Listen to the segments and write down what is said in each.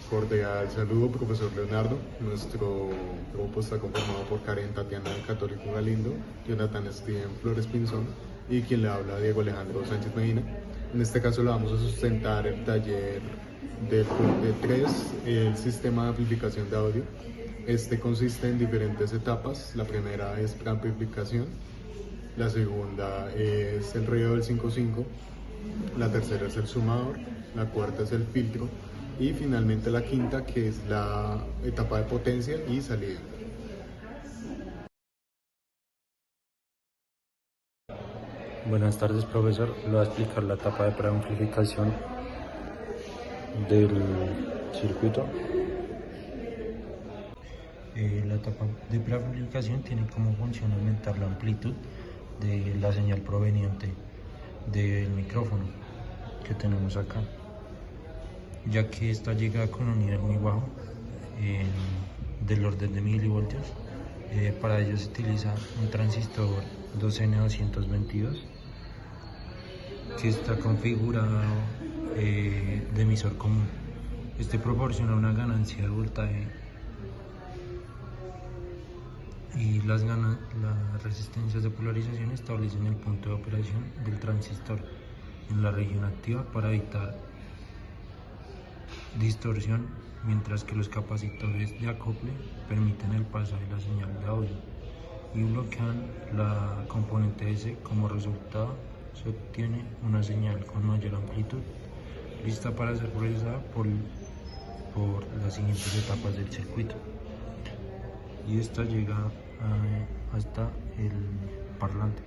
Cordial saludo, profesor Leonardo. Nuestro grupo está conformado por Karen Tatiana Católico Galindo, Jonathan Steven Flores Pinzón y quien le habla Diego Alejandro Sánchez Medina. En este caso le vamos a sustentar el taller del corte 3, el sistema de amplificación de audio. Este consiste en diferentes etapas. La primera es preamplificación, la segunda es el ruido del 5.5, la tercera es el sumador, la cuarta es el filtro y finalmente la quinta, que es la etapa de potencia y salida. Buenas tardes, profesor. Le voy a explicar la etapa de preamplificación del circuito. La etapa de preamplificación tiene como función aumentar la amplitud de la señal proveniente del micrófono que tenemos acá, ya que esta llega con un nivel muy bajo, del orden de milivoltios. Para ello se utiliza un transistor 2N222 que está configurado de emisor común. Este proporciona una ganancia de voltaje y las resistencias de polarización establecen el punto de operación del transistor en la región activa para evitar distorsión, mientras que los capacitores de acople permiten el paso de la señal de audio y bloquean la componente S. Como resultado se obtiene una señal con mayor amplitud, lista para ser procesada por las siguientes etapas del circuito, y esta llega hasta el parlante.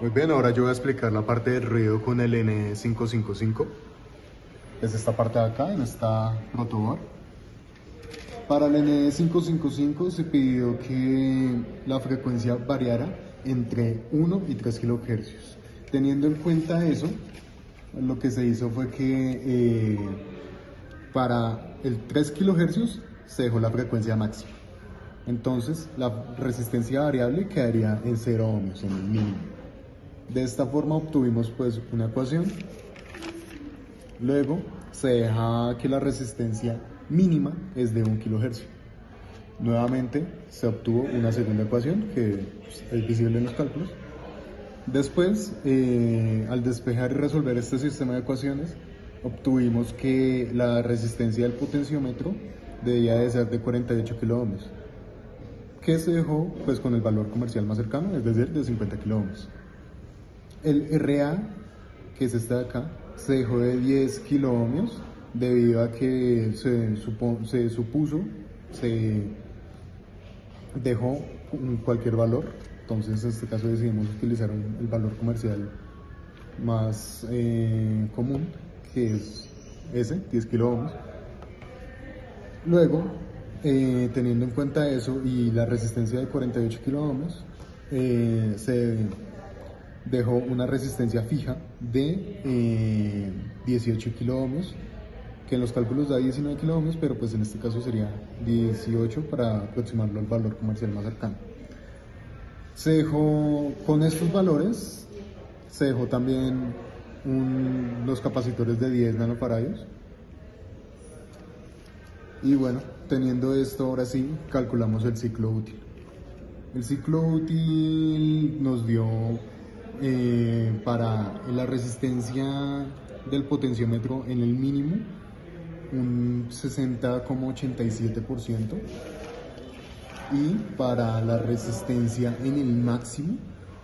Muy bien, ahora yo voy a explicar la parte del ruido con el N555. Es esta parte de acá, en esta protoboard. Para el N555 se pidió que la frecuencia variara entre 1 y 3 kHz. Teniendo en cuenta eso, lo que se hizo fue que para el 3 kHz se dejó la frecuencia máxima. Entonces la resistencia variable quedaría en 0 ohmios, en el mínimo. De esta forma obtuvimos pues una ecuación. Luego se deja que la resistencia mínima es de 1 kHz. Nuevamente se obtuvo una segunda ecuación que es visible en los cálculos. Después, al despejar y resolver este sistema de ecuaciones, obtuvimos que la resistencia del potenciómetro debía de ser de 48 kiloohmios, que se dejó pues con el valor comercial más cercano, es decir, de 50 kiloohmios. El RA, que es este de acá, se dejó de 10 kiloohmios debido a que se dejó cualquier valor. Entonces en este caso decidimos utilizar el valor comercial más común, que es ese, 10 kiloohmios. Luego, teniendo en cuenta eso y la resistencia de 48 kiloohmios, se dejó una resistencia fija de 18 kiloohmios, que en los cálculos da 19 kiloohmios, pero pues en este caso sería 18 para aproximarlo al valor comercial más cercano. Se dejó con estos valores, se dejó también los capacitores de 10 nanofarados. Y bueno, teniendo esto, ahora sí calculamos el ciclo útil. El ciclo útil nos dio para la resistencia del potenciómetro en el mínimo un 60,87%, y para la resistencia en el máximo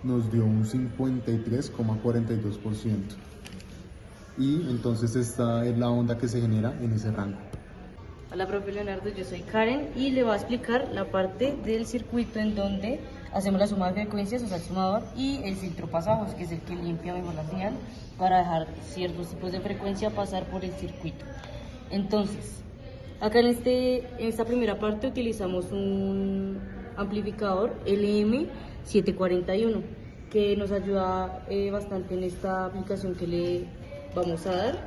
nos dio un 53,42%. Y entonces esta es la onda que se genera en ese rango. Hola, profe Leonardo, yo soy Karen y le voy a explicar la parte del circuito en donde hacemos la suma de frecuencias, o sea, el sumador, y el filtro pasajos, que es el que limpia mejor la señal para dejar ciertos tipos de frecuencia pasar por el circuito. Entonces, acá en esta primera parte utilizamos un amplificador LM741 que nos ayuda bastante en esta aplicación que le vamos a dar,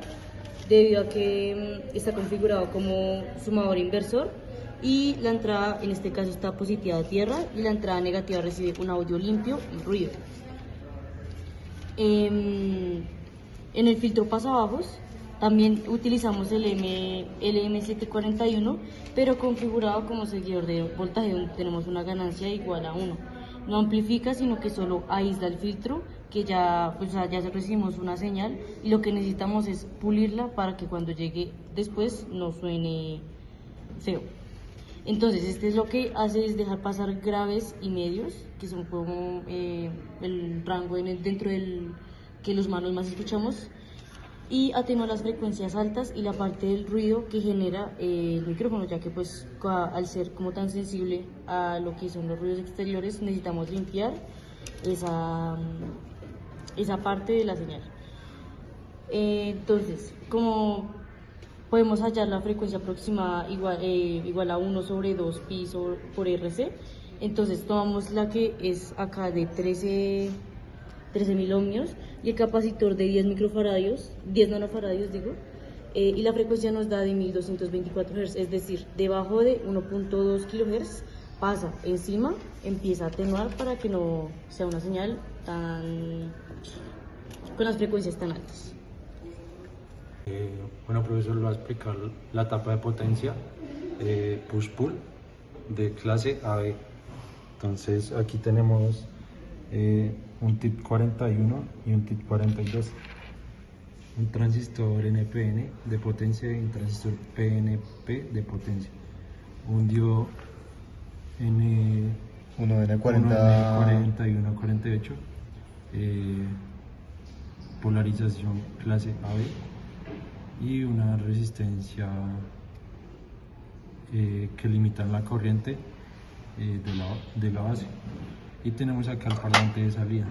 debido a que está configurado como sumador inversor y la entrada en este caso está positiva de tierra y la entrada negativa recibe un audio limpio y ruido. En el filtro pasabajos también utilizamos el LM741, pero configurado como seguidor de voltaje, donde tenemos una ganancia igual a 1. No amplifica, sino que solo aísla el filtro, que ya, pues, ya recibimos una señal y lo que necesitamos es pulirla para que cuando llegue después no suene feo. Entonces, este es lo que hace es dejar pasar graves y medios, que son como el rango dentro del que los manos más escuchamos, y atenúa las frecuencias altas y la parte del ruido que genera el micrófono, ya que pues al ser como tan sensible a lo que son los ruidos exteriores, necesitamos limpiar esa parte de la señal. Entonces, como podemos hallar la frecuencia aproximada igual a 1/2 pi por RC, entonces tomamos la que es acá de 13.000 ohmios y el capacitor de 10 microfaradios, 10 nanofaradios digo, y la frecuencia nos da de 1224 Hz, es decir, debajo de 1.2 kHz pasa encima, empieza a atenuar para que no sea una señal tan con las frecuencias tan altas. Bueno, profesor, le va a explicar la etapa de potencia push-pull de clase AB. Entonces, aquí tenemos un tip 41 y un tip 42. Un transistor NPN de potencia y un transistor PNP de potencia. Un diodo N, Uno de uno N40. N41 48, polarización clase AB y una resistencia que limitan la corriente de la base. Y tenemos acá el parlante de salida.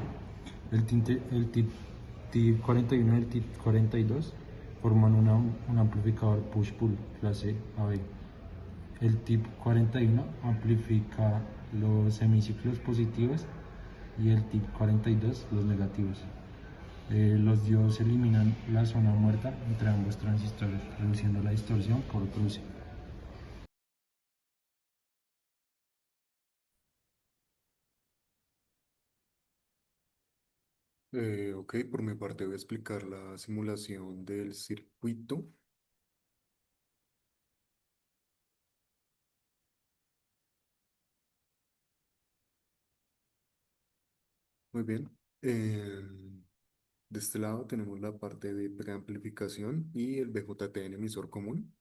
El tip 41 y el tip 42 forman un amplificador push-pull clase AB. El tip 41 amplifica los hemiciclos positivos y el tip 42 los negativos. Los diodos eliminan la zona muerta entre ambos transistores, reduciendo la distorsión por cruce. Ok, por mi parte voy a explicar la simulación del circuito. Muy bien. De este lado tenemos la parte de preamplificación y el BJT en emisor común.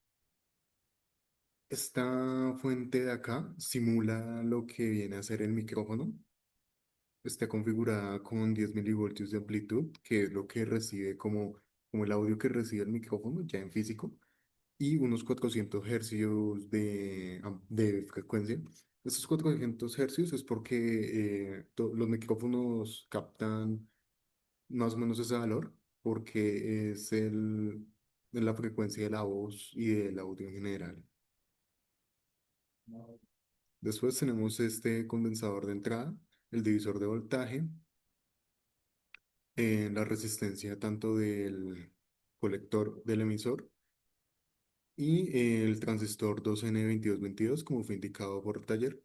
Esta fuente de acá simula lo que viene a ser el micrófono. Está configurada con 10 milivoltios de amplitud, que es lo que recibe como el audio que recibe el micrófono ya en físico, y unos 400 hercios de frecuencia. Estos 400 hercios es porque los micrófonos captan más o menos ese valor, porque es la frecuencia de la voz y del audio en general. Después tenemos este condensador de entrada, el divisor de voltaje, la resistencia tanto del colector del emisor y el transistor 2N2222 como fue indicado por el taller,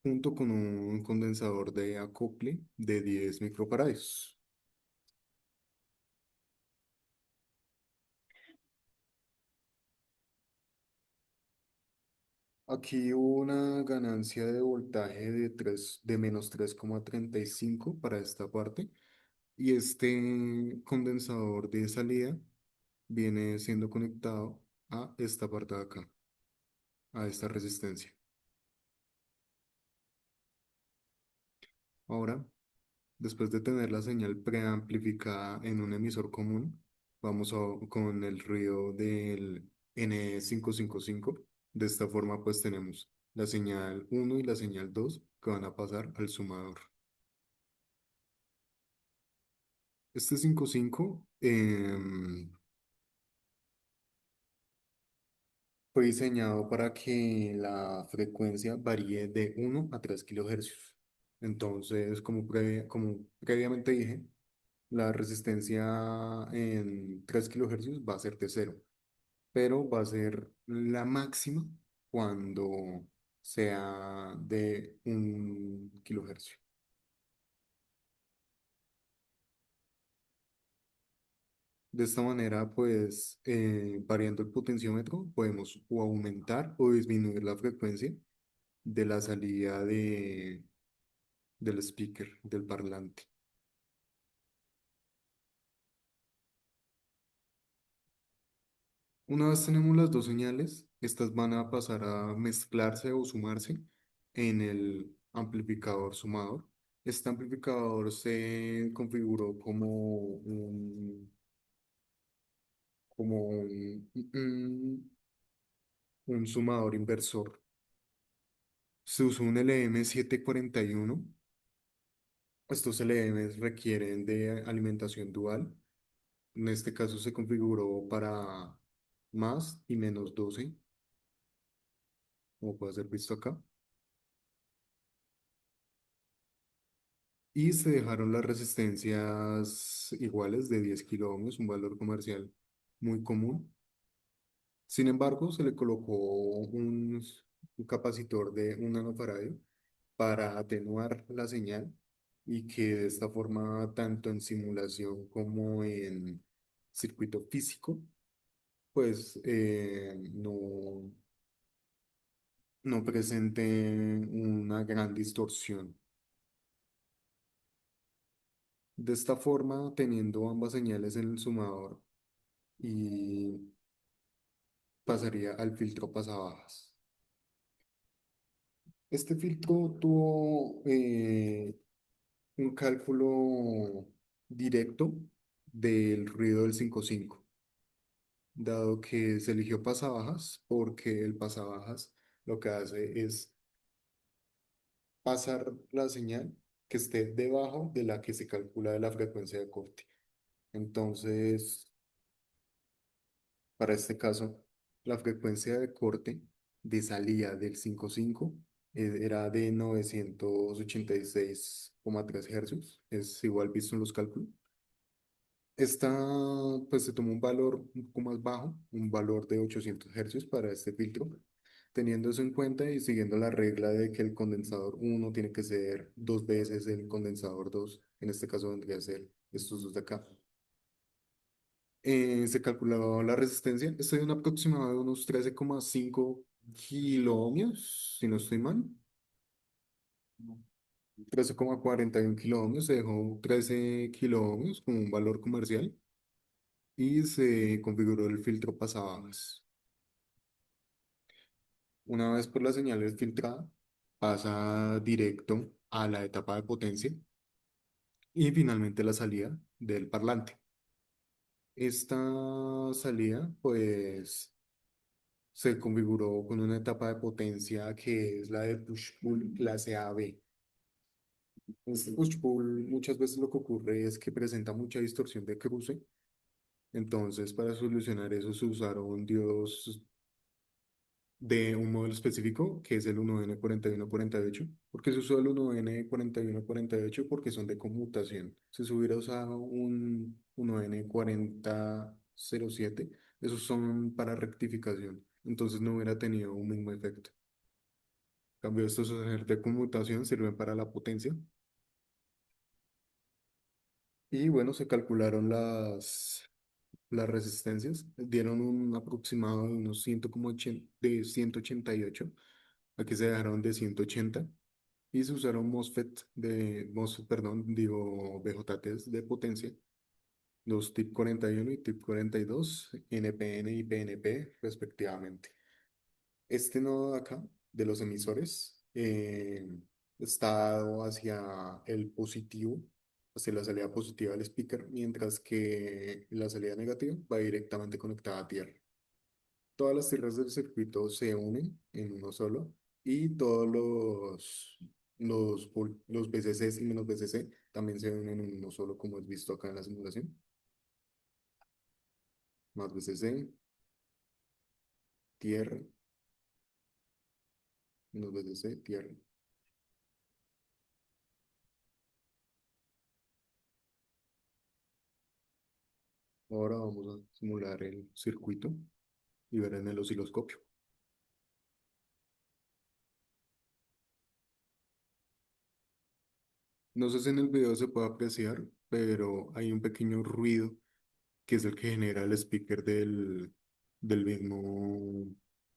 junto con un condensador de acople de 10 microfaradios. Aquí hubo una ganancia de voltaje de -3,35 para esta parte. Y este condensador de salida viene siendo conectado a esta parte de acá, a esta resistencia. Ahora, después de tener la señal preamplificada en un emisor común, con el ruido del N555. De esta forma, pues tenemos la señal uno y la señal 2 que van a pasar al sumador. Este 55 fue diseñado para que la frecuencia varíe de 1 a 3 kHz. Entonces, como previamente dije, la resistencia en 3 kHz va a ser de cero, pero va a ser la máxima cuando sea de 1 kHz. De esta manera, pues, variando el potenciómetro, podemos o aumentar o disminuir la frecuencia de la salida del speaker, del parlante. Una vez tenemos las dos señales, estas van a pasar a mezclarse o sumarse en el amplificador sumador. Este amplificador se configuró como un sumador inversor. Se usó un LM741. Estos LMs requieren de alimentación dual. En este caso se configuró para más y -12, como puede ser visto acá. Y se dejaron las resistencias iguales de 10 kiloohmios, un valor comercial muy común. Sin embargo, se le colocó un capacitor de 1 nanofaradio para atenuar la señal y que de esta forma, tanto en simulación como en circuito físico, pues no presente una gran distorsión. De esta forma, teniendo ambas señales en el sumador y pasaría al filtro pasabajas. Este filtro tuvo un cálculo directo del ruido del 5.5, dado que se eligió pasabajas porque el pasabajas lo que hace es pasar la señal que esté debajo de la que se calcula de la frecuencia de corte. Entonces, para este caso, la frecuencia de corte de salida del 5.5 era de 986,3 Hz, es igual visto en los cálculos. Esta, pues se tomó un valor un poco más bajo, un valor de 800 Hz para este filtro, teniendo eso en cuenta y siguiendo la regla de que el condensador uno tiene que ser dos veces el condensador 2, en este caso vendría a ser estos dos de acá. Se calculaba la resistencia, estoy en un aproximado de unos 13,5 kiloohmios, si no estoy mal. 13,41 kiloohmios, se dejó 13 kiloohmios como un valor comercial y se configuró el filtro pasabajas. Una vez por la señal es filtrada, pasa directo a la etapa de potencia y finalmente la salida del parlante. Esta salida, pues, se configuró con una etapa de potencia que es la de push-pull clase AB. Este push-pull muchas veces lo que ocurre es que presenta mucha distorsión de cruce. Entonces, para solucionar eso se usaron diodos de un modelo específico, que es el 1N4148. ¿Por qué se usó el 1N4148? Porque son de conmutación. Si se hubiera usado un 1N4007, esos son para rectificación. Entonces no hubiera tenido un mismo efecto. En cambio, estos de conmutación sirven para la potencia. Y bueno, se calcularon las resistencias, dieron un aproximado de unos 100, como de 188. Aquí se dejaron de 180 y se usaron MOSFET, perdón, digo BJTs de potencia, los TIP 41 y TIP 42, NPN y PNP respectivamente. Este nodo de acá, de los emisores, está dado hacia el positivo, hacia la salida positiva del speaker, mientras que la salida negativa va directamente conectada a tierra. Todas las tierras del circuito se unen en uno solo y todos los VCCs y menos VCC también se unen en uno solo, como es visto acá en la simulación. Más VCC, tierra, menos VCC, tierra. Ahora vamos a simular el circuito y ver en el osciloscopio. No sé si en el video se puede apreciar, pero hay un pequeño ruido que es el que genera el speaker del mismo,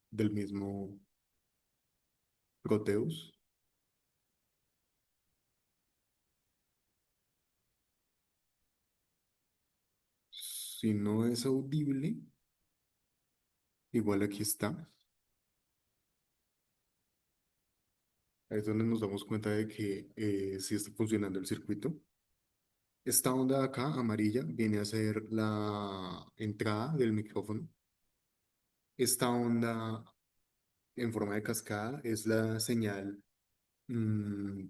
del mismo Proteus. Si no es audible, igual aquí está. Ahí es donde nos damos cuenta de que sí está funcionando el circuito. Esta onda de acá, amarilla, viene a ser la entrada del micrófono. Esta onda en forma de cascada es mm,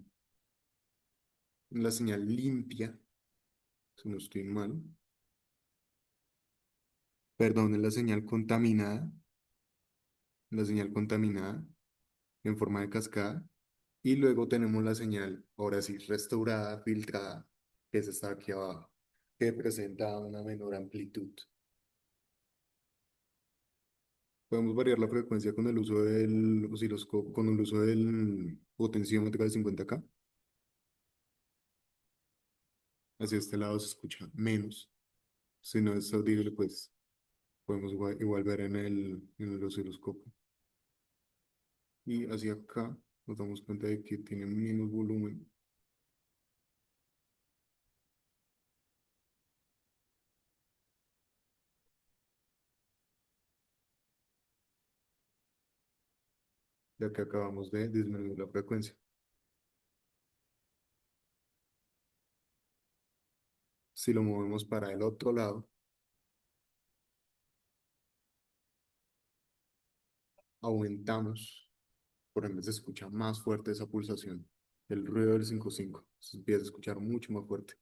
la señal limpia, si no estoy mal. Perdón, es la señal contaminada en forma de cascada. Y luego tenemos la señal, ahora sí, restaurada, filtrada, que es esta aquí abajo, que presenta una menor amplitud. Podemos variar la frecuencia con el uso del osciloscopio, con el uso del potenciómetro de 50K. Hacia este lado se escucha menos. Si no es audible, pues podemos igual ver en el osciloscopio. Y hacia acá nos damos cuenta de que tiene menos volumen. Ya que acabamos de disminuir la frecuencia. Si lo movemos para el otro lado, aumentamos, por ende se escucha más fuerte esa pulsación. El ruido del 5.5 se empieza a escuchar mucho más fuerte.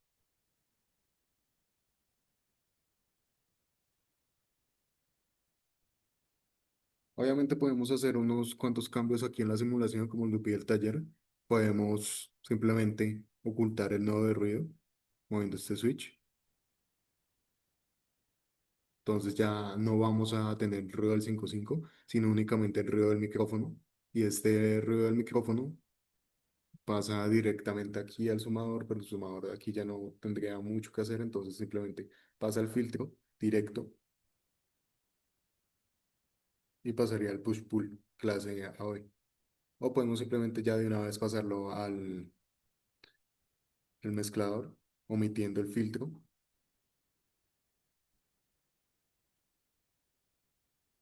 Obviamente podemos hacer unos cuantos cambios aquí en la simulación, como lo pide el taller. Podemos simplemente ocultar el nodo de ruido moviendo este switch. Entonces ya no vamos a tener el ruido del 5.5, sino únicamente el ruido del micrófono. Y este ruido del micrófono pasa directamente aquí al sumador, pero el sumador aquí ya no tendría mucho que hacer, entonces simplemente pasa el filtro directo y pasaría al push-pull clase A hoy. O podemos simplemente ya de una vez pasarlo al mezclador, omitiendo el filtro.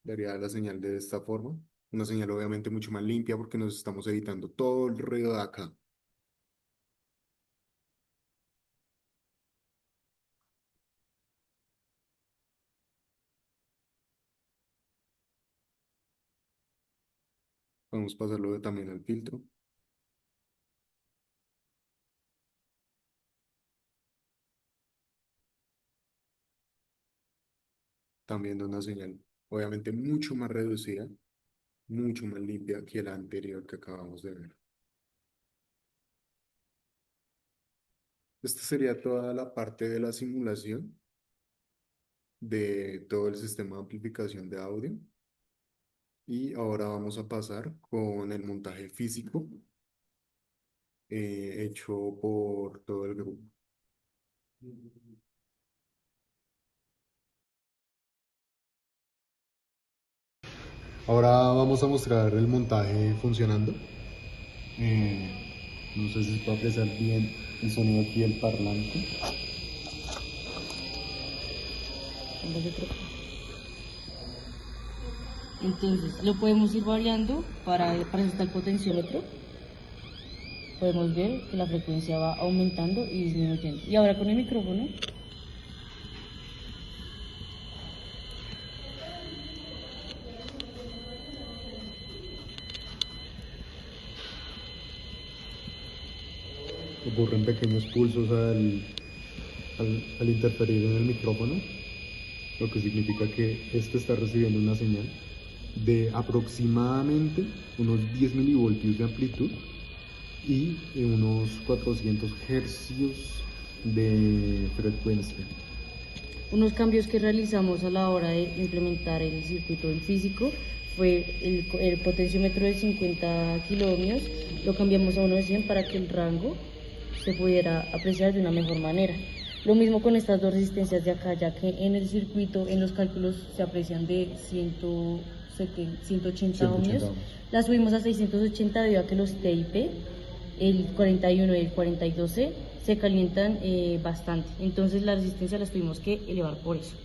Daría la señal de esta forma. Una señal obviamente mucho más limpia porque nos estamos evitando todo el ruido de acá. Podemos pasarlo también al filtro. También de una señal obviamente mucho más reducida, mucho más limpia que la anterior que acabamos de ver. Esta sería toda la parte de la simulación de todo el sistema de amplificación de audio. Y ahora vamos a pasar con el montaje físico hecho por todo el grupo. Ahora vamos a mostrar el montaje funcionando. No sé si se puede apreciar bien el sonido aquí del parlante. Entonces lo podemos ir variando para eso está el potenciómetro. Podemos ver que la frecuencia va aumentando y disminuyendo. Y ahora con el micrófono Ocurren pequeños pulsos al interferir en el micrófono, lo que significa que este está recibiendo una señal de aproximadamente unos 10 milivoltios de amplitud y unos 400 hercios de frecuencia. unos cambios que realizamos a la hora de implementar el circuito del físico fue el potenciómetro de 50 kiloohmios, lo cambiamos a uno de 100 para que el rango se pudiera apreciar de una mejor manera. Lo mismo con estas dos resistencias de acá, ya que en el circuito, en los cálculos se aprecian de 180 ohmios. Las subimos a 680 debido a que los TIP, el 41 y el 42C, se calientan bastante. Entonces la resistencia las tuvimos que elevar por eso.